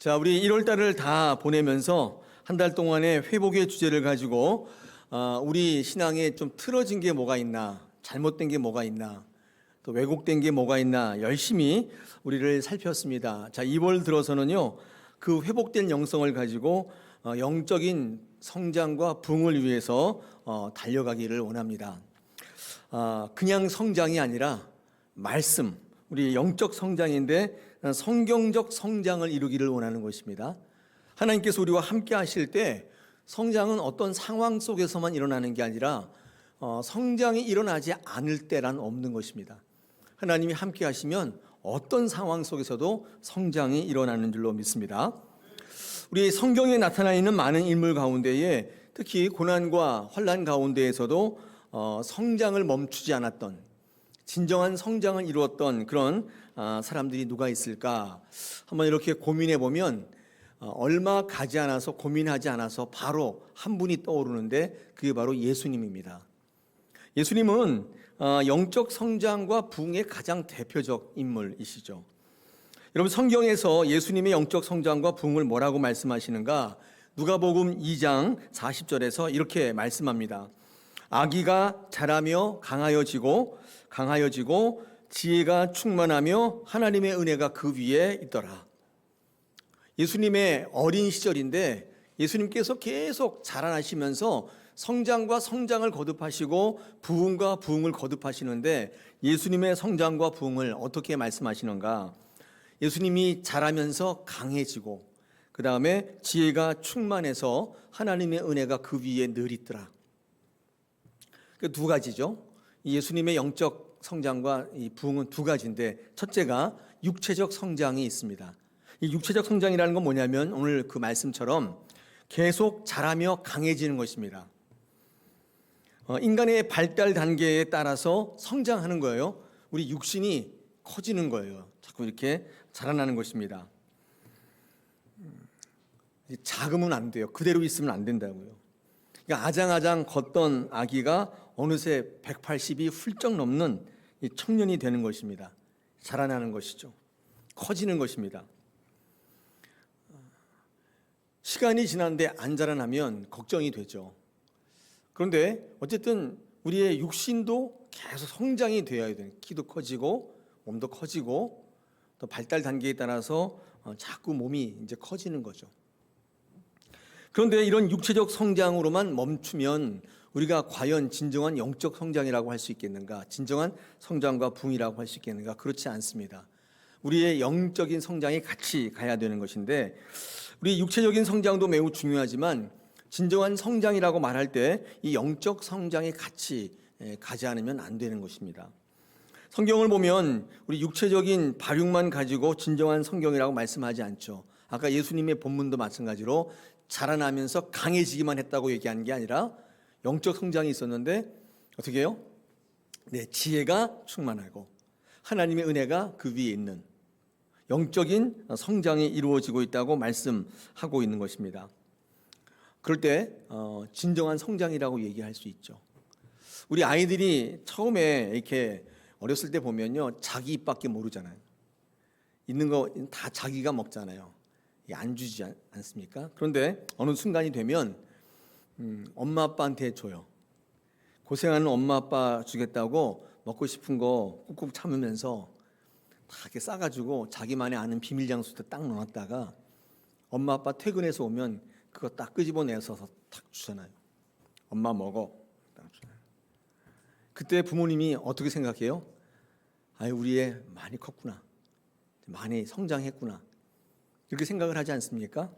자, 우리 1월 달을 다 보내면서 한 달 동안의 회복의 주제를 가지고 우리 신앙에 좀 틀어진 게 뭐가 있나, 잘못된 게 뭐가 있나, 또 왜곡된 게 뭐가 있나 열심히 우리를 살폈습니다. 자, 2월 들어서는요, 그 회복된 영성을 가지고 영적인 성장과 부흥을 위해서 달려가기를 원합니다. 그냥 성장이 아니라 말씀, 우리 영적 성장인데 성경적 성장을 이루기를 원하는 것입니다. 하나님께서 우리와 함께 하실 때 성장은 어떤 상황 속에서만 일어나는 게 아니라 성장이 일어나지 않을 때란 없는 것입니다. 하나님이 함께 하시면 어떤 상황 속에서도 성장이 일어나는 줄로 믿습니다. 우리 성경에 나타나 있는 많은 인물 가운데에 특히 고난과 환난 가운데에서도 성장을 멈추지 않았던, 진정한 성장을 이루었던 그런 사람들이 누가 있을까? 한번 이렇게 고민해 보면 얼마 가지 않아서, 고민하지 않아서 바로 한 분이 떠오르는데 그게 바로 예수님입니다. 예수님은 영적 성장과 부흥의 가장 대표적 인물이시죠. 여러분, 성경에서 예수님의 영적 성장과 부흥을 뭐라고 말씀하시는가? 누가복음 2장 40절에서 이렇게 말씀합니다. 아기가 자라며 강하여지고 지혜가 충만하며 하나님의 은혜가 그 위에 있더라. 예수님의 어린 시절인데 예수님께서 계속 자라나시면서 성장과 성장을 거듭하시고 부흥과 부흥을 거듭하시는데 예수님의 성장과 부흥을 어떻게 말씀하시는가? 예수님이 자라면서 강해지고 그 다음에 지혜가 충만해서 하나님의 은혜가 그 위에 늘 있더라. 그 두 가지죠. 예수님의 영적 성장과 이 부흥은 두 가지인데 첫째가 육체적 성장이 있습니다. 이 육체적 성장이라는 건 뭐냐면 오늘 그 말씀처럼 계속 자라며 강해지는 것입니다. 인간의 발달 단계에 따라서 성장하는 거예요. 우리 육신이 커지는 거예요. 자꾸 이렇게 자라나는 것입니다. 작으면 안 돼요. 그대로 있으면 안 된다고요. 그러니까 아장아장 걷던 아기가 어느새 180이 훌쩍 넘는 청년이 되는 것입니다. 자라나는 것이죠. 커지는 것입니다. 시간이 지났는데 안 자라나면 걱정이 되죠. 그런데 어쨌든 우리의 육신도 계속 성장이 되어야 돼요. 키도 커지고 몸도 커지고 또 발달 단계에 따라서 자꾸 몸이 이제 커지는 거죠. 그런데 이런 육체적 성장으로만 멈추면 우리가 과연 진정한 영적 성장이라고 할 수 있겠는가? 진정한 성장과 부흥이라고 할 수 있겠는가? 그렇지 않습니다. 우리의 영적인 성장이 같이 가야 되는 것인데 우리 육체적인 성장도 매우 중요하지만 진정한 성장이라고 말할 때 이 영적 성장이 같이 가지 않으면 안 되는 것입니다. 성경을 보면 우리 육체적인 발육만 가지고 진정한 성경이라고 말씀하지 않죠. 아까 예수님의 본문도 마찬가지로 자라나면서 강해지기만 했다고 얘기하는 게 아니라 영적 성장이 있었는데 어떻게 해요? 네, 지혜가 충만하고 하나님의 은혜가 그 위에 있는 영적인 성장이 이루어지고 있다고 말씀하고 있는 것입니다. 그럴 때 진정한 성장이라고 얘기할 수 있죠. 우리 아이들이 처음에 이렇게 어렸을 때 보면요, 자기 입밖에 모르잖아요. 있는 거 다 자기가 먹잖아요. 안 주지 않습니까? 그런데 어느 순간이 되면 엄마 아빠한테 줘요. 고생하는 엄마 아빠 주겠다고 먹고 싶은 거 꾹꾹 참으면서 다 이렇게 싸가지고 자기만의 아는 비밀 장소에 딱 넣어놨다가 엄마 아빠 퇴근해서 오면 그거 딱 끄집어내서 딱 주잖아요. 엄마 먹어. 딱 주잖아요. 그때 부모님이 어떻게 생각해요? 아유, 우리 애 많이 컸구나. 많이 성장했구나. 이렇게 생각을 하지 않습니까?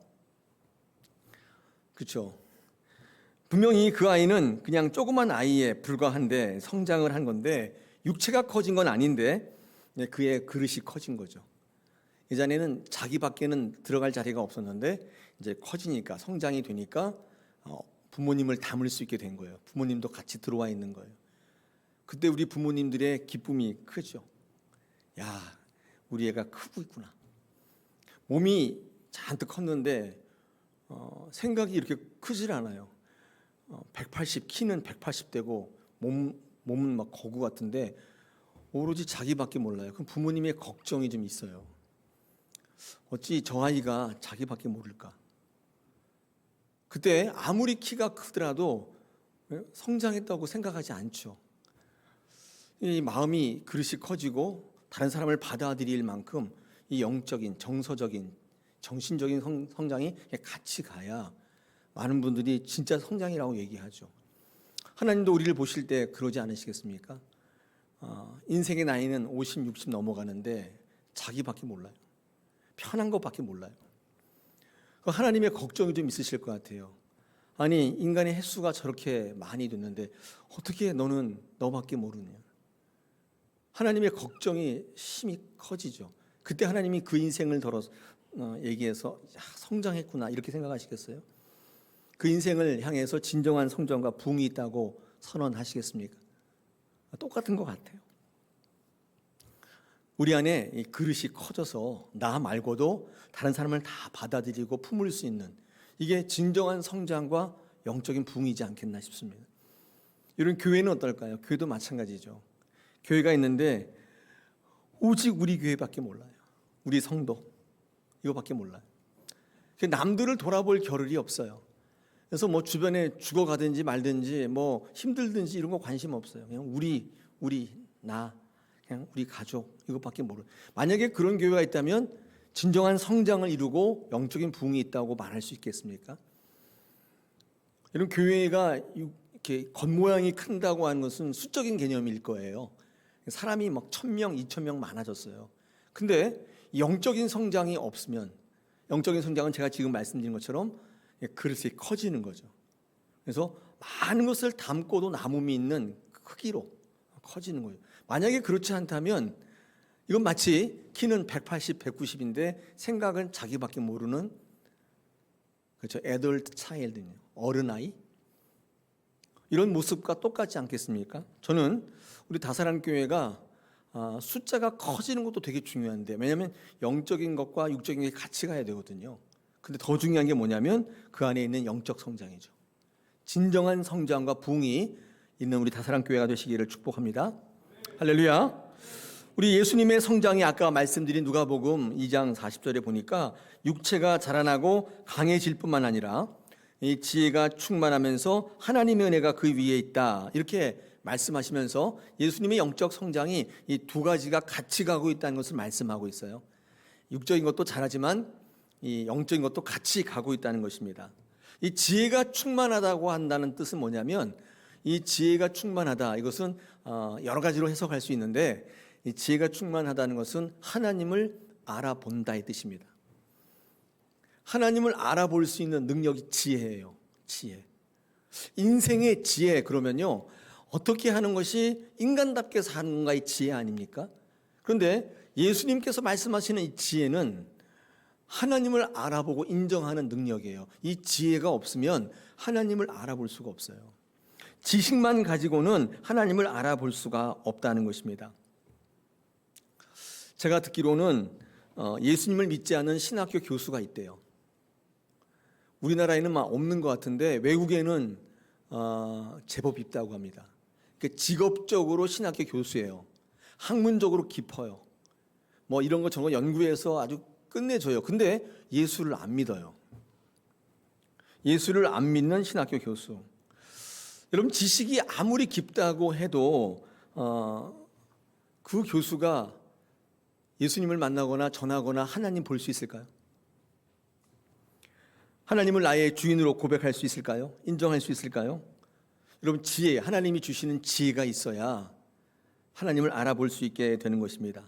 그렇죠. 분명히 그 아이는 그냥 조그만 아이에 불과한데 성장을 한 건데 육체가 커진 건 아닌데 그의 그릇이 커진 거죠. 예전에는 자기밖에는 들어갈 자리가 없었는데 이제 커지니까 성장이 되니까 부모님을 담을 수 있게 된 거예요. 부모님도 같이 들어와 있는 거예요. 그때 우리 부모님들의 기쁨이 크죠. 야, 우리 애가 크고 있구나. 몸이 잔뜩 컸는데 생각이 이렇게 크질 않아요. 180, 키는 180 되고 몸은 막 거구 같은데 오로지 자기밖에 몰라요. 그럼 부모님의 걱정이 좀 있어요. 어찌 저 아이가 자기밖에 모를까? 그때 아무리 키가 크더라도 성장했다고 생각하지 않죠. 이 마음이 그릇이 커지고 다른 사람을 받아들일 만큼 이 영적인, 정서적인, 정신적인 성장이 같이 가야 많은 분들이 진짜 성장이라고 얘기하죠. 하나님도 우리를 보실 때 그러지 않으시겠습니까? 인생의 나이는 50, 60 넘어가는데 자기밖에 몰라요. 편한 것밖에 몰라요. 하나님의 걱정이 좀 있으실 것 같아요. 아니, 인간의 횟수가 저렇게 많이 됐는데 어떻게 너는 너밖에 모르냐. 하나님의 걱정이 심히 커지죠. 그때 하나님이 그 인생을 얘기해서 성장했구나 이렇게 생각하시겠어요? 그 인생을 향해서 진정한 성장과 부흥이 있다고 선언하시겠습니까? 똑같은 것 같아요. 우리 안에 이 그릇이 커져서 나 말고도 다른 사람을 다 받아들이고 품을 수 있는, 이게 진정한 성장과 영적인 부흥이지 않겠나 싶습니다. 이런 교회는 어떨까요? 교회도 마찬가지죠. 교회가 있는데 오직 우리 교회밖에 몰라요. 우리 성도 이거밖에 몰라요. 남들을 돌아볼 겨를이 없어요. 그래서 뭐 주변에 죽어가든지 말든지 뭐 힘들든지 이런 거 관심 없어요. 그냥 우리 나 그냥 우리 가족 이것밖에 모르요. 만약에 그런 교회가 있다면 진정한 성장을 이루고 영적인 부흥이 있다고 말할 수 있겠습니까? 이런 교회가 이렇게 겉모양이 큰다고 하는 것은 수적인 개념일 거예요. 사람이 막 1,000명, 2,000명 많아졌어요. 근데 영적인 성장이 없으면, 영적인 성장은 제가 지금 말씀드린 것처럼 그릇이 커지는 거죠. 그래서 많은 것을 담고도 남음이 있는 크기로 커지는 거예요. 만약에 그렇지 않다면 이건 마치 키는 180, 190인데 생각은 자기밖에 모르는, 그렇죠, adult child요, 어른아이, 이런 모습과 똑같지 않겠습니까? 저는 우리 다사랑 교회가 숫자가 커지는 것도 되게 중요한데, 왜냐하면 영적인 것과 육적인 게 같이 가야 되거든요. 근데 더 중요한 게 뭐냐면 그 안에 있는 영적 성장이죠. 진정한 성장과 부흥이 있는 우리 다사랑 교회가 되시기를 축복합니다. 할렐루야. 우리 예수님의 성장이 아까 말씀드린 누가복음 2장 40절에 보니까 육체가 자라나고 강해질 뿐만 아니라 이 지혜가 충만하면서 하나님의 은혜가 그 위에 있다, 이렇게 말씀하시면서 예수님의 영적 성장이 이 두 가지가 같이 가고 있다는 것을 말씀하고 있어요. 육적인 것도 자라지만 이 영적인 것도 같이 가고 있다는 것입니다. 이 지혜가 충만하다고 한다는 뜻은 뭐냐면, 이 지혜가 충만하다, 이것은 여러 가지로 해석할 수 있는데, 이 지혜가 충만하다는 것은 하나님을 알아본다의 뜻입니다. 하나님을 알아볼 수 있는 능력이 지혜예요. 지혜. 인생의 지혜, 그러면요, 어떻게 하는 것이 인간답게 사는 건가의 지혜 아닙니까? 그런데 예수님께서 말씀하시는 이 지혜는 하나님을 알아보고 인정하는 능력이에요. 이 지혜가 없으면 하나님을 알아볼 수가 없어요. 지식만 가지고는 하나님을 알아볼 수가 없다는 것입니다. 제가 듣기로는 예수님을 믿지 않은 신학교 교수가 있대요. 우리나라에는 막 없는 것 같은데 외국에는 제법 있다고 합니다. 직업적으로 신학교 교수예요. 학문적으로 깊어요. 뭐 이런 거 저런 거 연구해서 아주 끝내줘요. 근데 예수를 안 믿어요. 예수를 안 믿는 신학교 교수. 여러분, 지식이 아무리 깊다고 해도 그 교수가 예수님을 만나거나 전하거나 하나님 볼 수 있을까요? 하나님을 나의 주인으로 고백할 수 있을까요? 인정할 수 있을까요? 여러분, 지혜, 하나님이 주시는 지혜가 있어야 하나님을 알아볼 수 있게 되는 것입니다.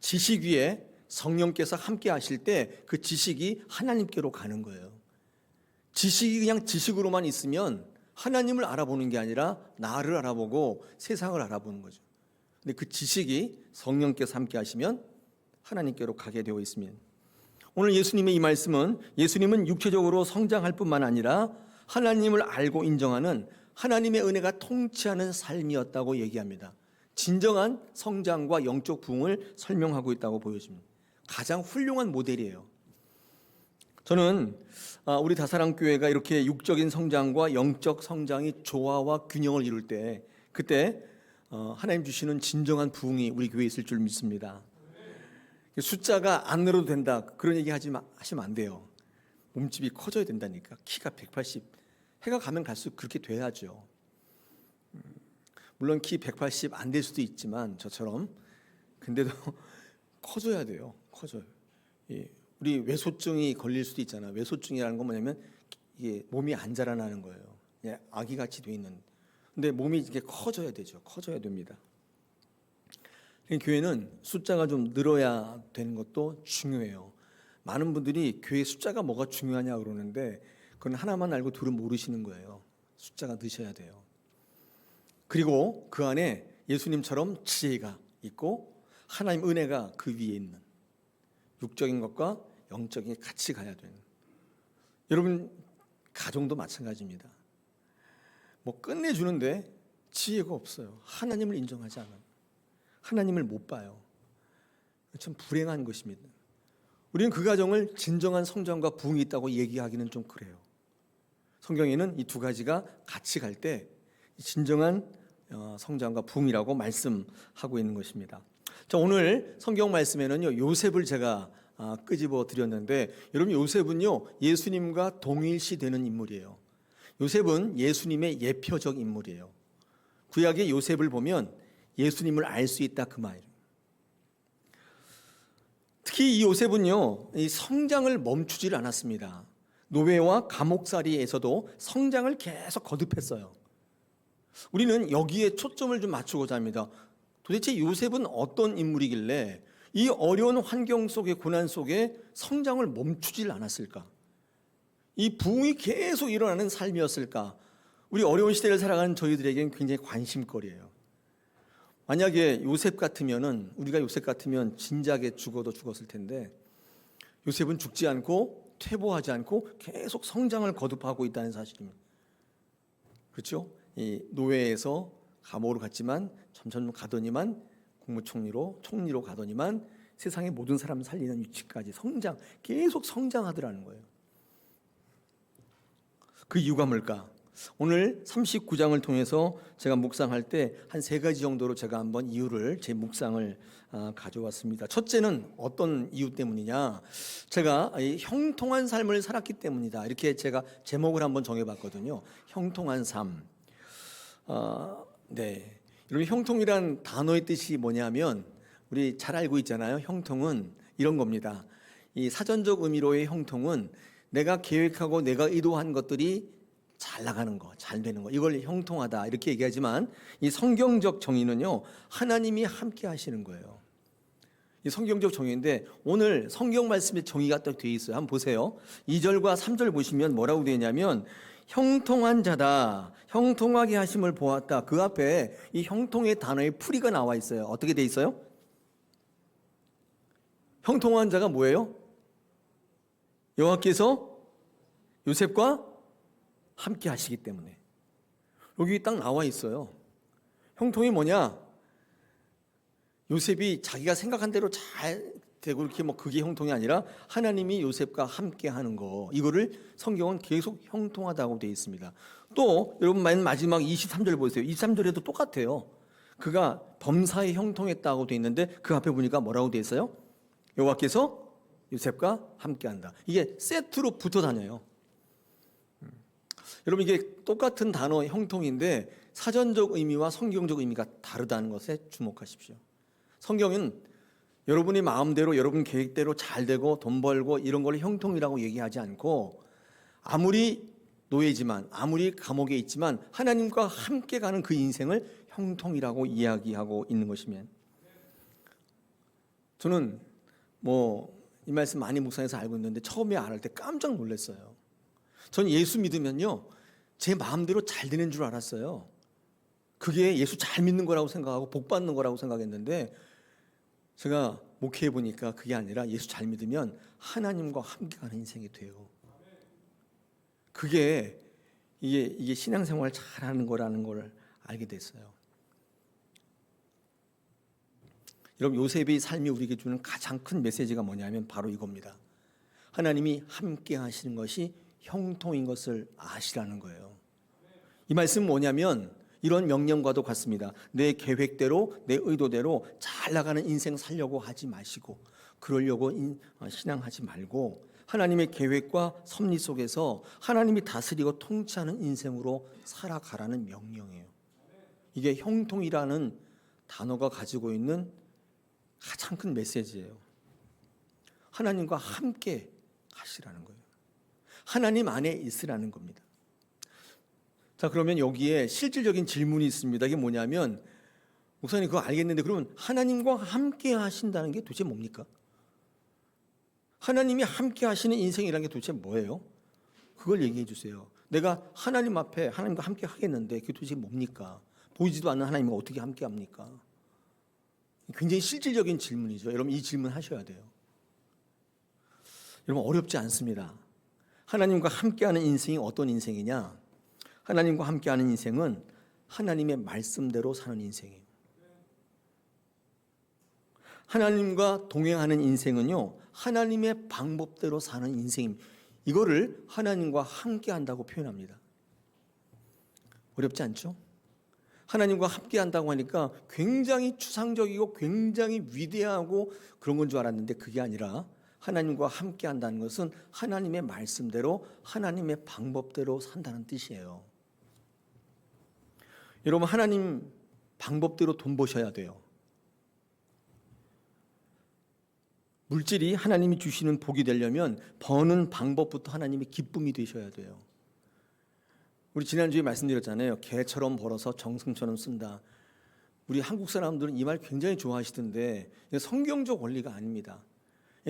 지식 위에 성령께서 함께 하실 때 그 지식이 하나님께로 가는 거예요. 지식이 그냥 지식으로만 있으면 하나님을 알아보는 게 아니라 나를 알아보고 세상을 알아보는 거죠. 근데 그 지식이 성령께서 함께 하시면 하나님께로 가게 되어 있습니다. 오늘 예수님의 이 말씀은 예수님은 육체적으로 성장할 뿐만 아니라 하나님을 알고 인정하는 하나님의 은혜가 통치하는 삶이었다고 얘기합니다. 진정한 성장과 영적 부흥을 설명하고 있다고 보여집니다. 가장 훌륭한 모델이에요. 저는 우리 다사랑 교회가 이렇게 육적인 성장과 영적 성장이 조화와 균형을 이룰 때, 그때 하나님 주시는 진정한 부흥이 우리 교회에 있을 줄 믿습니다. 숫자가 안 늘어도 된다 그런 얘기 하시면 안 돼요. 몸집이 커져야 된다니까. 키가 180 해가 가면 갈수록 그렇게 돼야죠. 물론 키 180 안 될 수도 있지만 저처럼 근데도 커져야 돼요. 커져요. 우리 외소증이 걸릴 수도 있잖아요. 외소증이라는 건 뭐냐면 이게 몸이 안 자라나는 거예요. 아기 같이 돼 있는. 근데 몸이 이렇게 커져야 되죠. 커져야 됩니다. 교회는 숫자가 좀 늘어야 되는 것도 중요해요. 많은 분들이 교회 숫자가 뭐가 중요하냐 그러는데 그건 하나만 알고 둘은 모르시는 거예요. 숫자가 늦어야 돼요. 그리고 그 안에 예수님처럼 지혜가 있고 하나님 은혜가 그 위에 있는 육적인 것과 영적인 게 같이 가야 되는. 여러분 가정도 마찬가지입니다. 뭐 끝내주는데 지혜가 없어요. 하나님을 인정하지 않아요. 하나님을 못 봐요. 참 불행한 것입니다. 우리는 그 가정을 진정한 성장과 부흥이 있다고 얘기하기는 좀 그래요. 성경에는 이 두 가지가 같이 갈 때 진정한 성장과 부흥이라고 말씀하고 있는 것입니다. 자, 오늘 성경 말씀에는요 요셉을 제가 끄집어 드렸는데 여러분 요셉은요 예수님과 동일시되는 인물이에요. 요셉은 예수님의 예표적 인물이에요. 구약의 요셉을 보면 예수님을 알 수 있다 그 말이에요. 특히 이 요셉은요 이 성장을 멈추질 않았습니다. 노예와 감옥살이에서도 성장을 계속 거듭했어요. 우리는 여기에 초점을 좀 맞추고자 합니다. 도대체 요셉은 어떤 인물이길래 이 어려운 환경 속의 고난 속에 성장을 멈추질 않았을까? 이 부흥이 계속 일어나는 삶이었을까? 우리 어려운 시대를 살아가는 저희들에게는 굉장히 관심거리예요. 만약에 요셉 같으면은 우리가 요셉 같으면 진작에 죽어도 죽었을 텐데 요셉은 죽지 않고 퇴보하지 않고 계속 성장을 거듭하고 있다는 사실입니다. 그렇죠? 이 노예에서 감옥으로 갔지만 점점 가더니만 총리로 가더니만 세상의 모든 사람을 살리는 위치까지 계속 성장하더라는 거예요. 그 이유가 뭘까? 오늘 39장을 통해서 제가 묵상할 때 한 세 가지 정도로 제가 한번 이유를 제 묵상을 가져왔습니다. 첫째는 어떤 이유 때문이냐? 제가 형통한 삶을 살았기 때문이다. 이렇게 제가 제목을 한번 정해봤거든요. 형통한 삶. 네. 여러분 형통이란 단어의 뜻이 뭐냐면 우리 잘 알고 있잖아요. 형통은 이런 겁니다. 이 사전적 의미로의 형통은 내가 계획하고 내가 의도한 것들이 잘 나가는 거, 잘 되는 거, 이걸 형통하다 이렇게 얘기하지만 이 성경적 정의는요 하나님이 함께 하시는 거예요. 이 성경적 정의인데 오늘 성경 말씀에 정의가 딱 되어 있어요. 한번 보세요. 2절과 3절 보시면 뭐라고 되어 있냐면 형통한 자다, 형통하게 하심을 보았다. 그 앞에 이 형통의 단어의 풀이가 나와 있어요. 어떻게 되어 있어요? 형통한 자가 뭐예요? 여호와께서 요셉과 함께 하시기 때문에. 여기 딱 나와 있어요. 형통이 뭐냐? 요셉이 자기가 생각한 대로 잘 되고 이렇게 그게 형통이 아니라 하나님이 요셉과 함께 하는 거. 이거를 성경은 계속 형통하다고 되어 있습니다. 또 여러분 맨 마지막 23절 보세요. 23절에도 똑같아요. 그가 범사에 형통했다고 되어 있는데 그 앞에 보니까 뭐라고 되어 있어요? 여호와께서 요셉과 함께 한다. 이게 세트로 붙어 다녀요. 여러분 이게 똑같은 단어 형통인데 사전적 의미와 성경적 의미가 다르다는 것에 주목하십시오. 성경은 여러분이 마음대로 여러분 계획대로 잘 되고 돈 벌고 이런 걸 형통이라고 얘기하지 않고 아무리 노예지만 아무리 감옥에 있지만 하나님과 함께 가는 그 인생을 형통이라고 이야기하고 있는 것이면 저는 이 말씀 많이 묵상해서 알고 있는데 처음에 알을 때 깜짝 놀랐어요. 전 예수 믿으면요 제 마음대로 잘 되는 줄 알았어요. 그게 예수 잘 믿는 거라고 생각하고 복 받는 거라고 생각했는데 제가 목회해 보니까 그게 아니라 예수 잘 믿으면 하나님과 함께 가는 인생이 돼요. 그게 이게 신앙생활 잘하는 거라는 걸 알게 됐어요. 여러분 요셉의 삶이 우리에게 주는 가장 큰 메시지가 뭐냐면 바로 이겁니다. 하나님이 함께 하시는 것이 형통인 것을 아시라는 거예요. 이 말씀은 뭐냐면 이런 명령과도 같습니다. 내 계획대로 내 의도대로 잘 나가는 인생 살려고 하지 마시고 그러려고 신앙하지 말고 하나님의 계획과 섭리 속에서 하나님이 다스리고 통치하는 인생으로 살아가라는 명령이에요. 이게 형통이라는 단어가 가지고 있는 가장 큰 메시지예요. 하나님과 함께 가시라는 거예요. 하나님 안에 있으라는 겁니다. 자, 그러면 여기에 실질적인 질문이 있습니다. 이게 뭐냐면, 목사님 그거 알겠는데 그러면 하나님과 함께 하신다는 게 도대체 뭡니까? 하나님이 함께 하시는 인생이라는 게 도대체 뭐예요? 그걸 얘기해 주세요. 내가 하나님 앞에 하나님과 함께 하겠는데 그게 도대체 뭡니까? 보이지도 않는 하나님과 어떻게 함께 합니까? 굉장히 실질적인 질문이죠. 여러분 이 질문 하셔야 돼요. 여러분 어렵지 않습니다. 하나님과 함께하는 인생이 어떤 인생이냐? 하나님과 함께하는 인생은 하나님의 말씀대로 사는 인생이에요. 하나님과 동행하는 인생은요, 하나님의 방법대로 사는 인생입니다. 이거를 하나님과 함께한다고 표현합니다. 어렵지 않죠? 하나님과 함께한다고 하니까 굉장히 추상적이고 굉장히 위대하고 그런 건 줄 알았는데 그게 아니라 하나님과 함께한다는 것은 하나님의 말씀대로 하나님의 방법대로 산다는 뜻이에요. 여러분 하나님 방법대로 돈 버셔야 돼요. 물질이 하나님이 주시는 복이 되려면 버는 방법부터 하나님의 기쁨이 되셔야 돼요. 우리 지난주에 말씀드렸잖아요. 개처럼 벌어서 정승처럼 쓴다. 우리 한국 사람들은 이 말 굉장히 좋아하시던데 성경적 원리가 아닙니다.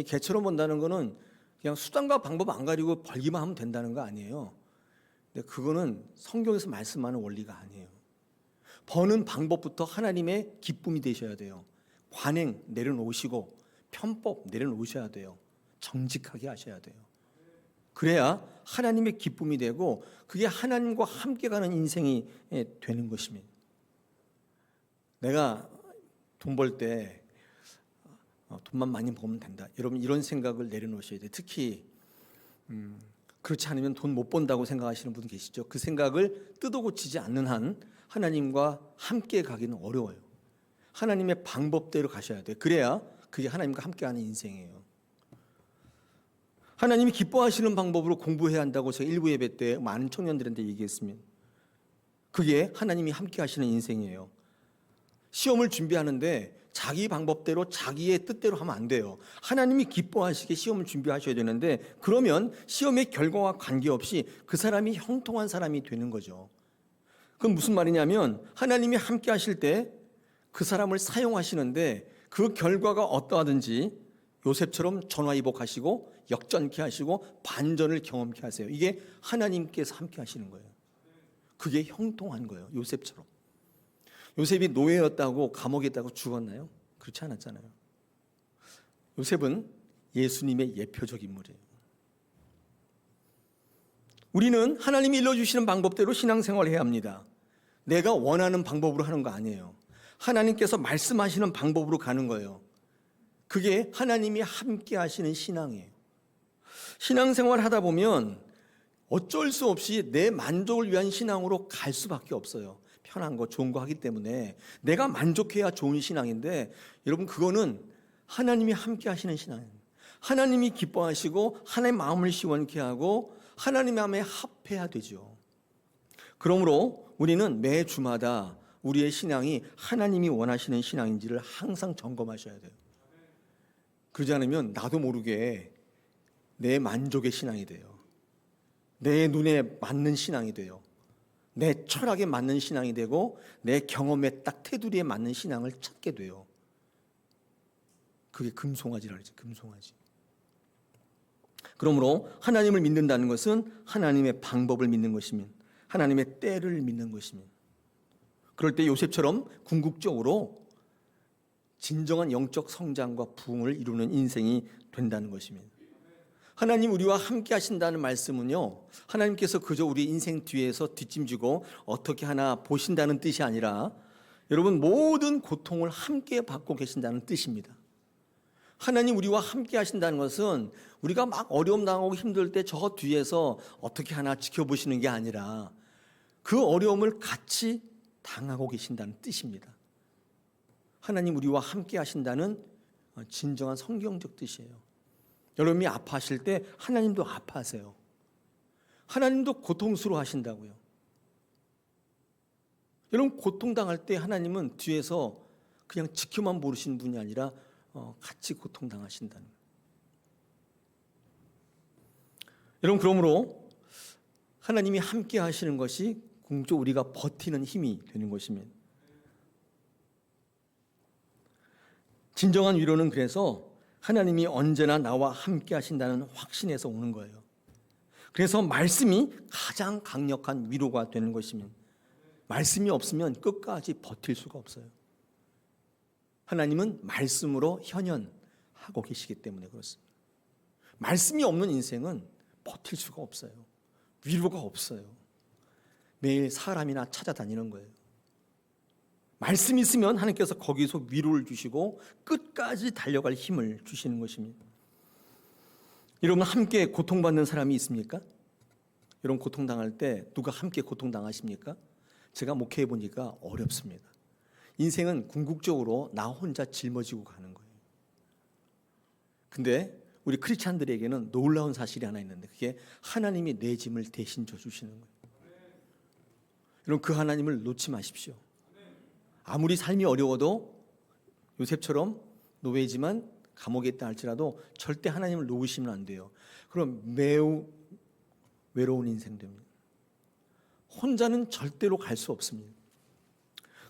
개처럼 번다는 거는 그냥 수단과 방법 안 가리고 벌기만 하면 된다는 거 아니에요. 근데 그거는 성경에서 말씀하는 원리가 아니에요. 버는 방법부터 하나님의 기쁨이 되셔야 돼요. 관행 내려놓으시고 편법 내려놓으셔야 돼요. 정직하게 하셔야 돼요. 그래야 하나님의 기쁨이 되고 그게 하나님과 함께 가는 인생이 되는 것입니다. 내가 돈 벌 때 돈만 많이 벌면 된다. 여러분 이런 생각을 내려놓으셔야 돼요. 특히 그렇지 않으면 돈 못 번다고 생각하시는 분 계시죠. 그 생각을 뜯어고치지 않는 한 하나님과 함께 가기는 어려워요. 하나님의 방법대로 가셔야 돼요. 그래야 그게 하나님과 함께하는 인생이에요. 하나님이 기뻐하시는 방법으로 공부해야 한다고 제가 일부 예배 때 많은 청년들한테 얘기했습니다. 그게 하나님이 함께하시는 인생이에요. 시험을 준비하는데 자기 방법대로 자기의 뜻대로 하면 안 돼요. 하나님이 기뻐하시게 시험을 준비하셔야 되는데 그러면 시험의 결과와 관계없이 그 사람이 형통한 사람이 되는 거죠. 그건 무슨 말이냐면 하나님이 함께하실 때 그 사람을 사용하시는데 그 결과가 어떠하든지 요셉처럼 전화위복하시고 역전케 하시고 반전을 경험케 하세요. 이게 하나님께서 함께 하시는 거예요. 그게 형통한 거예요. 요셉처럼. 요셉이 노예였다고 감옥에 있다고 죽었나요? 그렇지 않았잖아요. 요셉은 예수님의 예표적 인물이에요. 우리는 하나님이 일러주시는 방법대로 신앙생활을 해야 합니다. 내가 원하는 방법으로 하는 거 아니에요. 하나님께서 말씀하시는 방법으로 가는 거예요. 그게 하나님이 함께 하시는 신앙이에요. 신앙생활 하다 보면 어쩔 수 없이 내 만족을 위한 신앙으로 갈 수밖에 없어요. 편한 거, 좋은 거 하기 때문에 내가 만족해야 좋은 신앙인데 여러분 그거는 하나님이 함께 하시는 신앙이에요. 하나님이 기뻐하시고 하나님의 마음을 시원케 하고 하나님의 마음에 합해야 되죠. 그러므로 우리는 매 주마다 우리의 신앙이 하나님이 원하시는 신앙인지를 항상 점검하셔야 돼요. 그러지 않으면 나도 모르게 내 만족의 신앙이 돼요. 내 눈에 맞는 신앙이 돼요. 내 철학에 맞는 신앙이 되고 내 경험에 딱 테두리에 맞는 신앙을 찾게 돼요. 그게 금송아지라 그러지. 금송아지. 그러므로 하나님을 믿는다는 것은 하나님의 방법을 믿는 것이며 하나님의 때를 믿는 것이며 그럴 때 요셉처럼 궁극적으로 진정한 영적 성장과 부흥을 이루는 인생이 된다는 것입니다. 하나님 우리와 함께 하신다는 말씀은요, 하나님께서 그저 우리 인생 뒤에서 뒷짐지고 어떻게 하나 보신다는 뜻이 아니라 여러분 모든 고통을 함께 받고 계신다는 뜻입니다. 하나님 우리와 함께 하신다는 것은 우리가 막 어려움 당하고 힘들 때 저 뒤에서 어떻게 하나 지켜보시는 게 아니라 그 어려움을 같이 당하고 계신다는 뜻입니다. 하나님 우리와 함께 하신다는 진정한 성경적 뜻이에요. 여러분이 아파하실 때 하나님도 아파하세요. 하나님도 고통스러워 하신다고요. 여러분 고통당할 때 하나님은 뒤에서 그냥 지켜만 보시는 분이 아니라 같이 고통당하신다는 거예요. 여러분 그러므로 하나님이 함께 하시는 것이 궁극적으로 우리가 버티는 힘이 되는 것입니다. 진정한 위로는 그래서 하나님이 언제나 나와 함께 하신다는 확신에서 오는 거예요. 그래서 말씀이 가장 강력한 위로가 되는 것입니다. 말씀이 없으면 끝까지 버틸 수가 없어요. 하나님은 말씀으로 현현하고 계시기 때문에 그렇습니다. 말씀이 없는 인생은 버틸 수가 없어요. 위로가 없어요. 매일 사람이나 찾아다니는 거예요. 말씀이 있으면 하나님께서 거기서 위로를 주시고 끝까지 달려갈 힘을 주시는 것입니다. 여러분 함께 고통받는 사람이 있습니까? 여러분 고통당할 때 누가 함께 고통당하십니까? 제가 목회해 보니까 어렵습니다. 인생은 궁극적으로 나 혼자 짊어지고 가는 거예요. 근데 우리 크리스찬들에게는 놀라운 사실이 하나 있는데 그게 하나님이 내 짐을 대신 져주시는 거예요. 여러분 그 하나님을 놓지 마십시오. 아무리 삶이 어려워도 요셉처럼 노예지만 감옥에 있다 할지라도 절대 하나님을 놓으시면 안 돼요. 그럼 매우 외로운 인생 됩니다. 혼자는 절대로 갈 수 없습니다.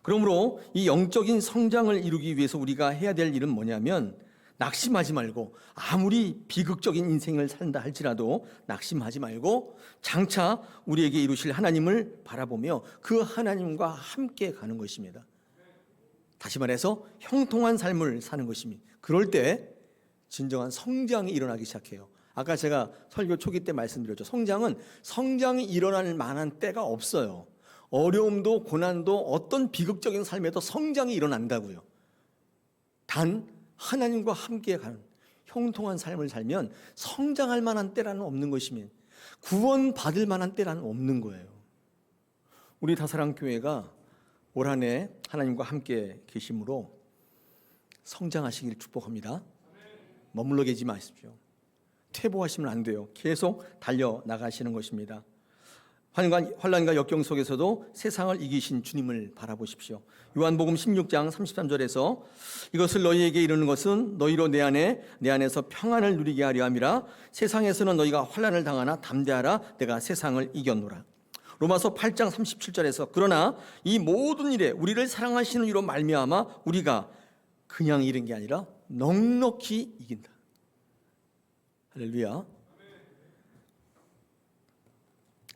그러므로 이 영적인 성장을 이루기 위해서 우리가 해야 될 일은 뭐냐면 낙심하지 말고 아무리 비극적인 인생을 산다 할지라도 낙심하지 말고 장차 우리에게 이루실 하나님을 바라보며 그 하나님과 함께 가는 것입니다. 다시 말해서 형통한 삶을 사는 것입니다. 그럴 때 진정한 성장이 일어나기 시작해요. 아까 제가 설교 초기 때 말씀드렸죠. 성장이 일어날 만한 때가 없어요. 어려움도 고난도 어떤 비극적인 삶에도 성장이 일어난다고요. 단 하나님과 함께 가는 형통한 삶을 살면 성장할 만한 때라는 없는 것이면 구원받을 만한 때라는 없는 거예요. 우리 다사랑교회가 올 한 해 하나님과 함께 계심으로 성장하시길 축복합니다. 머물러 계지 마십시오. 퇴보하시면 안 돼요. 계속 달려나가시는 것입니다. 환난과 역경 속에서도 세상을 이기신 주님을 바라보십시오. 요한복음 16장 33절에서 이것을 너희에게 이르는 것은 너희로 내 안에서 평안을 누리게 하려 함이라. 세상에서는 너희가 환난을 당하나 담대하라. 내가 세상을 이겼노라. 로마서 8장 37절에서 그러나 이 모든 일에 우리를 사랑하시는 이로 말미암아 우리가 그냥 이긴 게 아니라 넉넉히 이긴다. 할렐루야.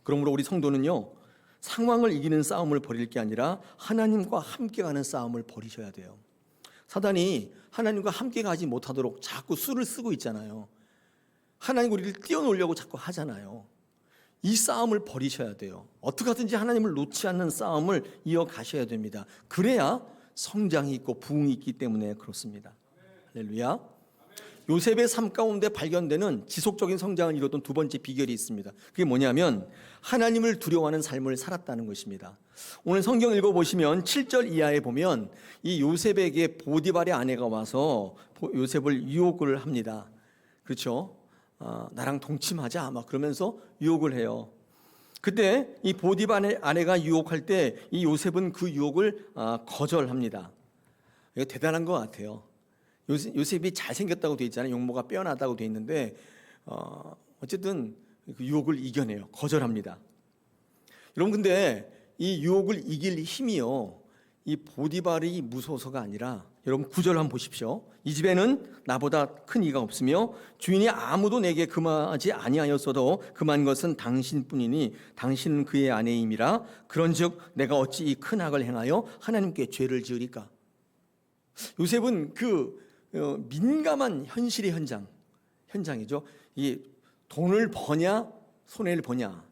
그러므로 우리 성도는요, 상황을 이기는 싸움을 벌일 게 아니라 하나님과 함께 가는 싸움을 벌이셔야 돼요. 사단이 하나님과 함께 가지 못하도록 자꾸 수를 쓰고 있잖아요. 하나님 우리를 띄워놓으려고 자꾸 하잖아요. 이 싸움을 벌이셔야 돼요. 어떻게 하든지 하나님을 놓지 않는 싸움을 이어가셔야 됩니다. 그래야 성장이 있고 부흥이 있기 때문에 그렇습니다. 할렐루야. 요셉의 삶 가운데 발견되는 지속적인 성장을 이뤘던 두 번째 비결이 있습니다. 그게 뭐냐면 하나님을 두려워하는 삶을 살았다는 것입니다. 오늘 성경 읽어보시면 7절 이하에 보면 이 요셉에게 보디발의 아내가 와서 요셉을 유혹을 합니다. 그렇죠? 나랑 동침하자 막 그러면서 유혹을 해요. 그때 이 보디발의 아내가 유혹할 때 이 요셉은 그 유혹을 거절합니다. 이거 대단한 것 같아요. 요셉이 잘생겼다고 돼 있잖아요. 용모가 빼어나다고 돼 있는데 어쨌든 그 유혹을 이겨내요. 거절합니다. 여러분 근데 이 유혹을 이길 힘이요, 이 보디발이 무서워서가 아니라 여러분 9절 한번 보십시오. 이 집에는 나보다 큰 이가 없으며 주인이 아무도 내게 금하지 아니하였어도 금한 것은 당신뿐이니 당신은 그의 아내임이라. 그런즉 내가 어찌 이 큰 악을 행하여 하나님께 죄를 지으리까. 요셉은 그 민감한 현실의 현장이죠. 이 돈을 버냐 손해를 보냐,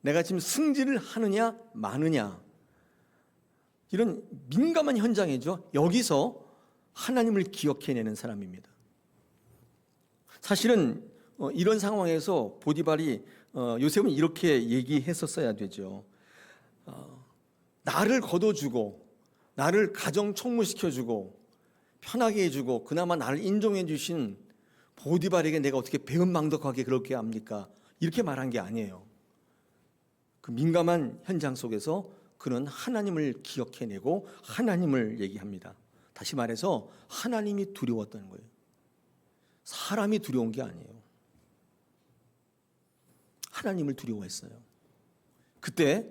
내가 지금 승진을 하느냐 마느냐, 이런 민감한 현장이죠. 여기서 하나님을 기억해내는 사람입니다. 사실은 이런 상황에서 보디발이 요셉은 이렇게 얘기했었어야 되죠. 나를 거둬주고 나를 가정 총무시켜주고 편하게 해주고 그나마 나를 인정해 주신 보디발에게 내가 어떻게 배은망덕하게 그렇게 합니까? 이렇게 말한 게 아니에요. 그 민감한 현장 속에서 그는 하나님을 기억해내고 하나님을 얘기합니다. 다시 말해서 하나님이 두려웠다는 거예요. 사람이 두려운 게 아니에요. 하나님을 두려워했어요. 그때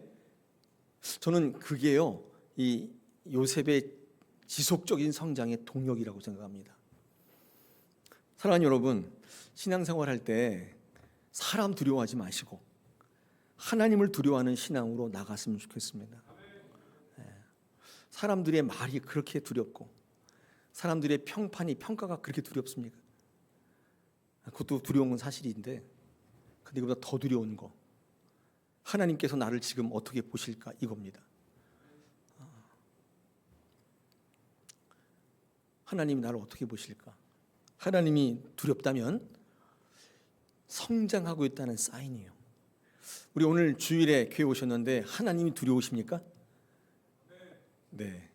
저는 그게요, 이 요셉의 지속적인 성장의 동력이라고 생각합니다. 사랑하는 여러분, 신앙생활 할 때 사람 두려워하지 마시고 하나님을 두려워하는 신앙으로 나갔으면 좋겠습니다. 사람들의 말이 그렇게 두렵고 사람들의 평가가 그렇게 두렵습니까? 그것도 두려운 건 사실인데, 근데 그보다 더 두려운 거, 하나님께서 나를 지금 어떻게 보실까, 이겁니다. 하나님이 나를 어떻게 보실까? 하나님이 두렵다면 성장하고 있다는 사인이에요. 우리 오늘 주일에 교회 오셨는데 하나님이 두려우십니까? 네.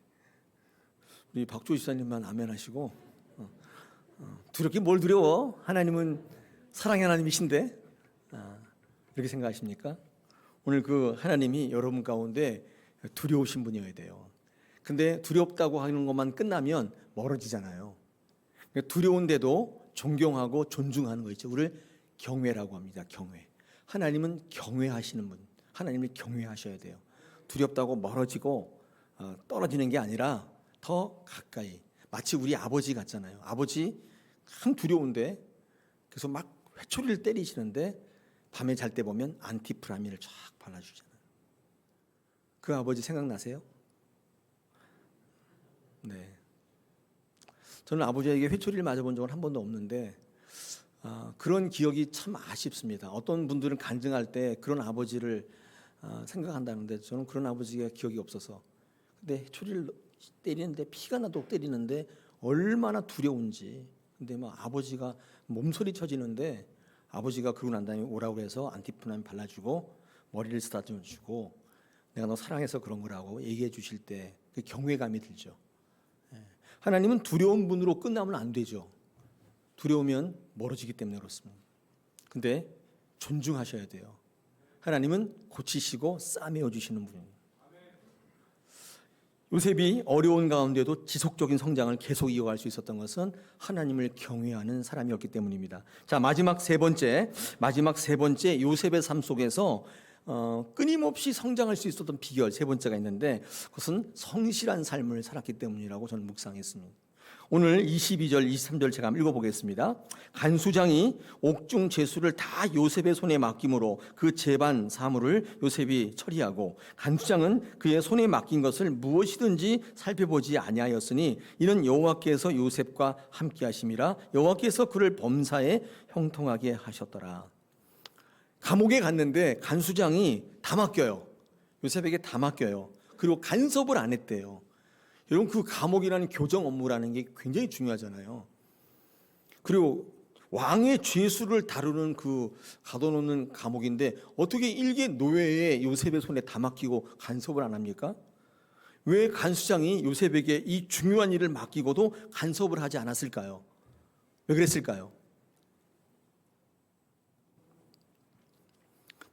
우리 박조 지사님만 아멘 하시고, 두렵게 뭘 두려워? 하나님은 사랑의 하나님이신데, 이렇게 생각하십니까? 오늘 그 하나님이 여러분 가운데 두려우신 분이어야 돼요. 근데 두렵다고 하는 것만 끝나면 멀어지잖아요. 두려운데도 존경하고 존중하는 거 있죠. 우리를 경외라고 합니다. 경외. 하나님은 경외하시는 분, 하나님을 경외하셔야 돼요. 두렵다고 멀어지고 떨어지는 게 아니라 더 가까이. 마치 우리 아버지 같잖아요. 아버지 참 두려운데 그래서 막 회초리를 때리시는데 밤에 잘 때 보면 안티프라민을 쫙 발라주잖아요. 그 아버지 생각나세요? 네. 저는 아버지에게 회초리를 맞아본 적은 한 번도 없는데 그런 기억이 참 아쉽습니다. 어떤 분들은 간증할 때 그런 아버지를 생각한다는데 저는 그런 아버지가 기억이 없어서. 근데 회초리를 때리는데 피가 나도록 때리는데 얼마나 두려운지. 근데 막 아버지가 몸소리 쳐지는데 아버지가 그러고 난 다음에 오라고 해서 안티프라민 발라주고 머리를 쓰다듬어 주고 내가 너 사랑해서 그런 거라고 얘기해 주실 때 그 경외감이 들죠. 하나님은 두려운 분으로 끝나면 안 되죠. 두려우면 멀어지기 때문에 그렇습니다. 근데 존중하셔야 돼요. 하나님은 고치시고 싸매어 주시는 분입니다. 요셉이 어려운 가운데도 지속적인 성장을 계속 이어갈 수 있었던 것은 하나님을 경외하는 사람이었기 때문입니다. 자, 마지막 세 번째 요셉의 삶 속에서 끊임없이 성장할 수 있었던 비결 세 번째가 있는데 그것은 성실한 삶을 살았기 때문이라고 저는 묵상했습니다. 오늘 22절, 23절 제가 한번 읽어보겠습니다. 간수장이 옥중 제수를 다 요셉의 손에 맡김으로 그 제반 사물을 요셉이 처리하고 간수장은 그의 손에 맡긴 것을 무엇이든지 살펴보지 아니하였으니 이는 여호와께서 요셉과 함께하심이라 여호와께서 그를 범사에 형통하게 하셨더라. 감옥에 갔는데 간수장이 다 맡겨요. 요셉에게 다 맡겨요. 그리고 간섭을 안 했대요. 여러분, 그 감옥이라는 교정 업무라는 게 굉장히 중요하잖아요. 그리고 왕의 죄수를 다루는 그 가둬놓는 감옥인데 어떻게 일개 노예의 요셉의 손에 다 맡기고 간섭을 안 합니까? 왜 간수장이 요셉에게 이 중요한 일을 맡기고도 간섭을 하지 않았을까요? 왜 그랬을까요?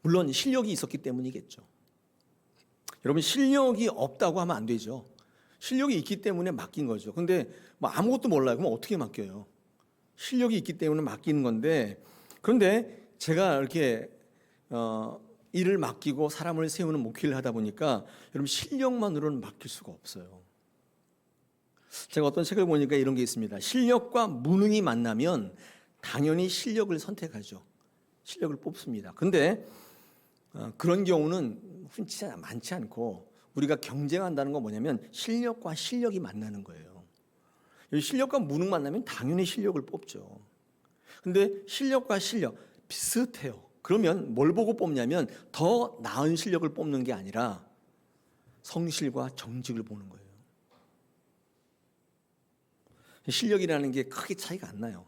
물론 실력이 있었기 때문이겠죠. 여러분, 실력이 없다고 하면 안 되죠. 실력이 있기 때문에 맡긴 거죠. 근데 뭐 아무것도 몰라요. 그럼 어떻게 맡겨요? 실력이 있기 때문에 맡기는 건데, 그런데 제가 이렇게 일을 맡기고 사람을 세우는 목회를 하다 보니까 여러분 실력만으로는 맡길 수가 없어요. 제가 어떤 책을 보니까 이런 게 있습니다. 실력과 무능이 만나면 당연히 실력을 선택하죠. 실력을 뽑습니다. 근데 그런 경우는 흔치 많지 않고 우리가 경쟁한다는 건 뭐냐면 실력과 실력이 만나는 거예요. 실력과 무능 만나면 당연히 실력을 뽑죠. 근데 실력과 실력 비슷해요. 그러면 뭘 보고 뽑냐면 더 나은 실력을 뽑는 게 아니라 성실과 정직을 보는 거예요. 실력이라는 게 크게 차이가 안 나요.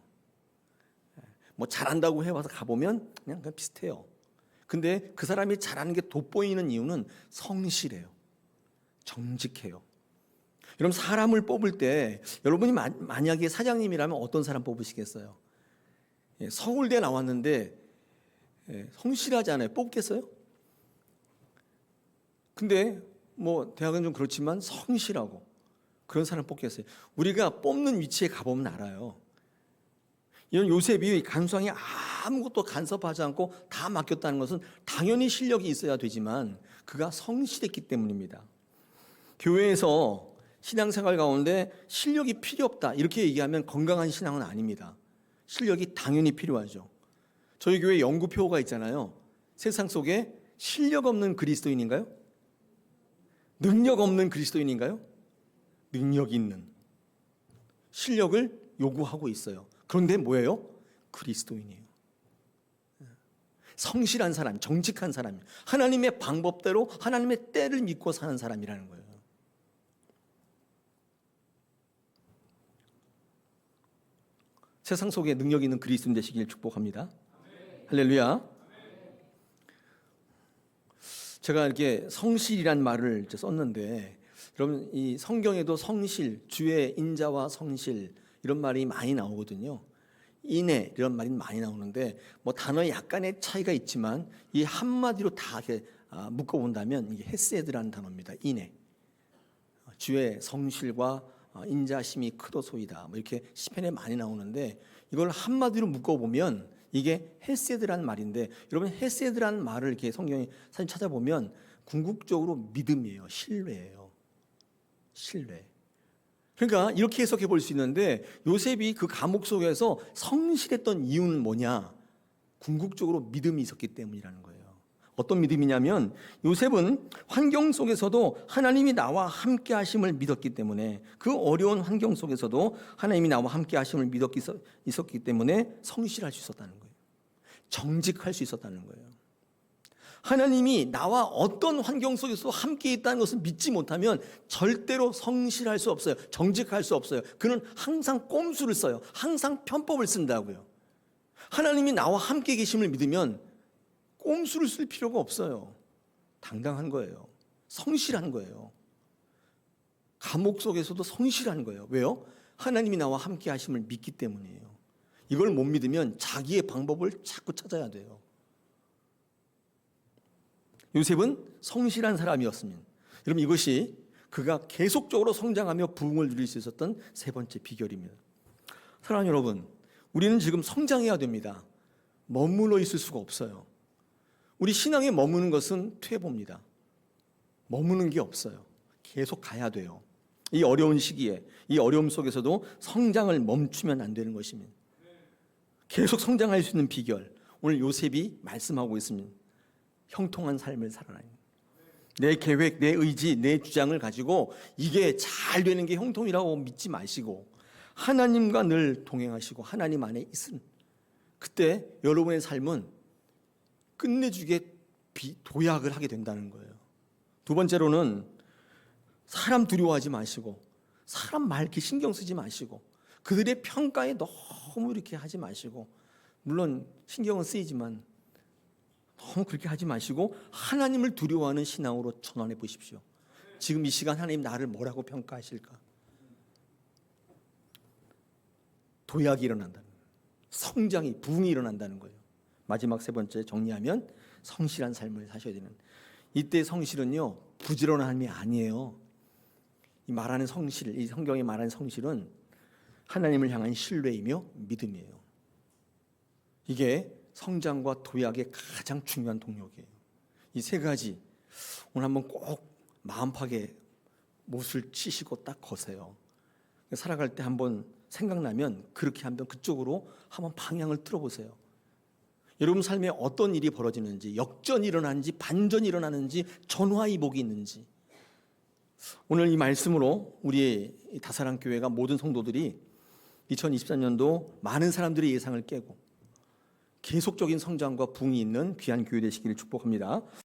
뭐 잘한다고 해와서 가보면 그냥 비슷해요. 근데 그 사람이 잘하는 게 돋보이는 이유는 성실해요. 정직해요. 여러분 사람을 뽑을 때 여러분이 만약에 사장님이라면 어떤 사람 뽑으시겠어요? 서울대 나왔는데 성실하지 않아요. 뽑겠어요? 근데 뭐 대학은 좀 그렇지만 성실하고 그런 사람 뽑겠어요. 우리가 뽑는 위치에 가보면 알아요. 이런 요셉이 간수왕이 아무것도 간섭하지 않고 다 맡겼다는 것은 당연히 실력이 있어야 되지만 그가 성실했기 때문입니다. 교회에서 신앙생활 가운데 실력이 필요 없다 이렇게 얘기하면 건강한 신앙은 아닙니다. 실력이 당연히 필요하죠. 저희 교회 연구표가 있잖아요. 세상 속에 실력 없는 그리스도인인가요? 능력 없는 그리스도인인가요? 능력 있는. 실력을 요구하고 있어요. 그런데 뭐예요? 그리스도인이에요. 성실한 사람, 정직한 사람, 하나님의 방법대로 하나님의 때를 믿고 사는 사람이라는 거예요. 세상 속에 능력 있는 그리스도인 되시길 축복합니다. 할렐루야. 제가 이렇게 성실이란 말을 썼는데 여러분 이 성경에도 성실, 주의 인자와 성실 이런 말이 많이 나오거든요. 인애 이런 말이 많이 나오는데 뭐 단어에 약간의 차이가 있지만 이 한마디로 다 이렇게 묶어본다면 이게 헤세드라는 단어입니다. 인애. 주의 성실과 인자심이 크도소이다. 뭐 이렇게 시편에 많이 나오는데 이걸 한마디로 묶어보면 이게 헤세드라는 말인데 여러분 헤세드라는 말을 이렇게 성경에 사실 찾아보면 궁극적으로 믿음이에요. 신뢰예요. 신뢰. 그러니까 이렇게 해석해 볼 수 있는데 요셉이 그 감옥 속에서 성실했던 이유는 뭐냐? 궁극적으로 믿음이 있었기 때문이라는 거예요. 어떤 믿음이냐면 요셉은 환경 속에서도 하나님이 나와 함께 하심을 믿었기 때문에 그 어려운 환경 속에서도 하나님이 나와 함께 하심을 있었기 때문에 성실할 수 있었다는 거예요. 정직할 수 있었다는 거예요. 하나님이 나와 어떤 환경 속에서 함께 있다는 것을 믿지 못하면 절대로 성실할 수 없어요. 정직할 수 없어요. 그는 항상 꼼수를 써요. 항상 편법을 쓴다고요. 하나님이 나와 함께 계심을 믿으면 꼼수를 쓸 필요가 없어요. 당당한 거예요. 성실한 거예요. 감옥 속에서도 성실한 거예요. 왜요? 하나님이 나와 함께 하심을 믿기 때문이에요. 이걸 못 믿으면 자기의 방법을 자꾸 찾아야 돼요. 요셉은 성실한 사람이었습니다. 여러분 이것이 그가 계속적으로 성장하며 부흥을 누릴 수 있었던 세 번째 비결입니다. 사랑하는 여러분, 우리는 지금 성장해야 됩니다. 머물러 있을 수가 없어요. 우리 신앙에 머무는 것은 퇴보입니다. 머무는 게 없어요. 계속 가야 돼요. 이 어려운 시기에, 이 어려움 속에서도 성장을 멈추면 안 되는 것입니다. 계속 성장할 수 있는 비결, 오늘 요셉이 말씀하고 있습니다. 형통한 삶을 살아라. 내 계획, 내 의지, 내 주장을 가지고 이게 잘 되는 게 형통이라고 믿지 마시고 하나님과 늘 동행하시고 하나님 안에 있은 그때 여러분의 삶은 끝내주게 도약을 하게 된다는 거예요. 두 번째로는 사람 두려워하지 마시고 사람 말 이렇게 신경 쓰지 마시고 그들의 평가에 너무 이렇게 하지 마시고 물론 신경은 쓰이지만 너무 그렇게 하지 마시고 하나님을 두려워하는 신앙으로 전환해 보십시오. 지금 이 시간 하나님 나를 뭐라고 평가하실까? 도약이 일어난다는 거예요. 성장이, 부흥이 일어난다는 거예요. 마지막 세 번째 정리하면 성실한 삶을 사셔야 되는 이때 성실은요 부지런함이 아니에요. 이 말하는 성실, 이 성경이 말하는 성실은 하나님을 향한 신뢰이며 믿음이에요. 이게 성장과 도약의 가장 중요한 동력이에요. 이 세 가지 오늘 한번 꼭 마음팍에 못을 치시고 딱 거세요. 살아갈 때 한번 생각나면 그렇게 한번 그쪽으로 한번 방향을 틀어보세요. 여러분 삶에 어떤 일이 벌어지는지, 역전이 일어나는지, 반전이 일어나는지, 전화위복이 있는지 오늘 이 말씀으로 우리의 다사랑교회가 모든 성도들이 2023년도 많은 사람들의 예상을 깨고 계속적인 성장과 부흥이 있는 귀한 교회 되시기를 축복합니다.